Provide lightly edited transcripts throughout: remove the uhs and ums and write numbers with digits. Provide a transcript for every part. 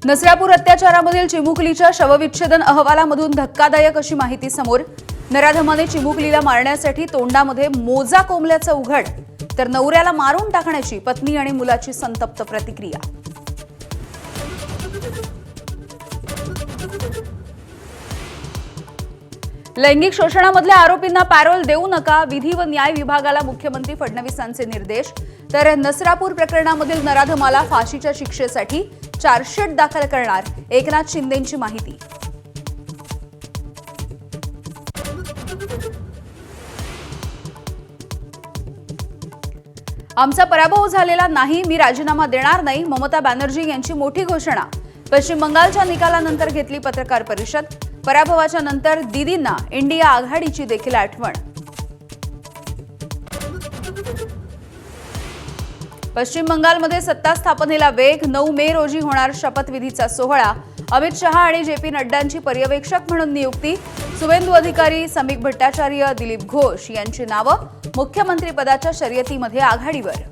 नसरापूर अत्याचारामधील चिमुकलीच्या शवविच्छेदन अहवालामधून धक्कादायक अशी माहिती समोर। नराधमाने चिमुकलीला मारण्यासाठी तोंडामध्ये मोजा कोंबल्याचं उघड, तर नवऱ्याला मारून टाकण्याची पत्नी आणि मुलाची संतप्त प्रतिक्रिया। लैंगिक शोषणामधल्या आरोपींना पॅरोल देऊ नका, विधी व न्याय विभागाला मुख्यमंत्री फडणवीसांचे निर्देश। तर नसरापूर प्रकरणामधील नराधमाला फाशीच्या शिक्षेसाठी चार्जशीट दाखल करणार, एकनाथ शिंदेंची माहिती। आमचा पराभव झालेला नाही, मी राजीनामा देणार नाही, ममता बॅनर्जी यांची मोठी घोषणा। पश्चिम बंगालच्या निकालानंतर घेतली पत्रकार परिषद। पराभवाच्या नंतर दीदींना इंडिया आघाडीची देखील आठवण। पश्चिम बंगालमध्ये सत्ता स्थापनेला वेग, 9 मे रोजी होणार शपथविधीचा सोहळा। अमित शहा आणि जेपी नड्डांची पर्यवेक्षक म्हणून नियुक्ती। सुवेंदू अधिकारी, समीक भट्टाचार्य, दिलीप घोष यांची नावं मुख्यमंत्री पदाच्या शर्यतीमध्ये आघाडीवर।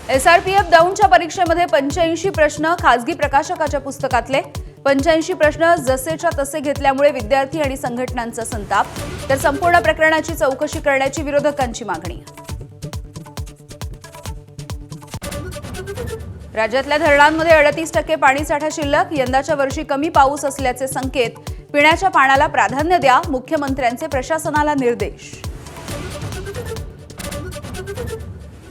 एसआरपीएफ दौंडच्या परीक्षेमध्ये 85 प्रश्न खासगी प्रकाशकाच्या पुस्तकातले। 85 प्रश्न जसेच्या तसे घेतल्यामुळे विद्यार्थी आणि संघटनांचा संताप, तर संपूर्ण प्रकरणाची चौकशी करण्याची विरोधकांची मागणी। राज्यातल्या धरणांमध्ये 38% पाणीसाठा शिल्लक, यंदाच्या वर्षी कमी पाऊस असल्याचे संकेत। पिण्याच्या पाण्याला प्राधान्य द्या, मुख्यमंत्र्यांचे प्रशासनाला निर्देश।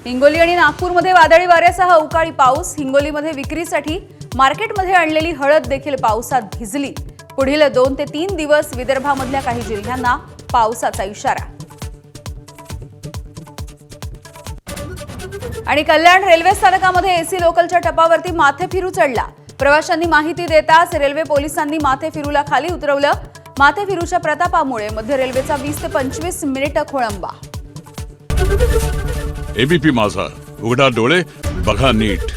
हिंगोली आणि नागपूरमध्ये वादळी वाऱ्यासह अवकाळी पाऊस। हिंगोलीमध्ये विक्रीसाठी मार्केटमध्ये आणलेली हळद देखील पावसात भिजली। पुढील 2 ते 3 दिवस विदर्भामधल्या काही जिल्ह्यांना पावसाचा इशारा। आणि कल्याण रेल्वे स्थानकामध्ये एसी लोकलच्या टपावरती माथेफिरू चढला। प्रवाशांनी माहिती देताच रेल्वे पोलिसांनी माथेफिरूला खाली उतरवलं। माथेफिरूच्या प्रतापामुळे मध्य रेल्वेचा 20 ते 25 मिनिटं खोळंबा। एबीपी माझा, उघडा डोळे बघा नीट।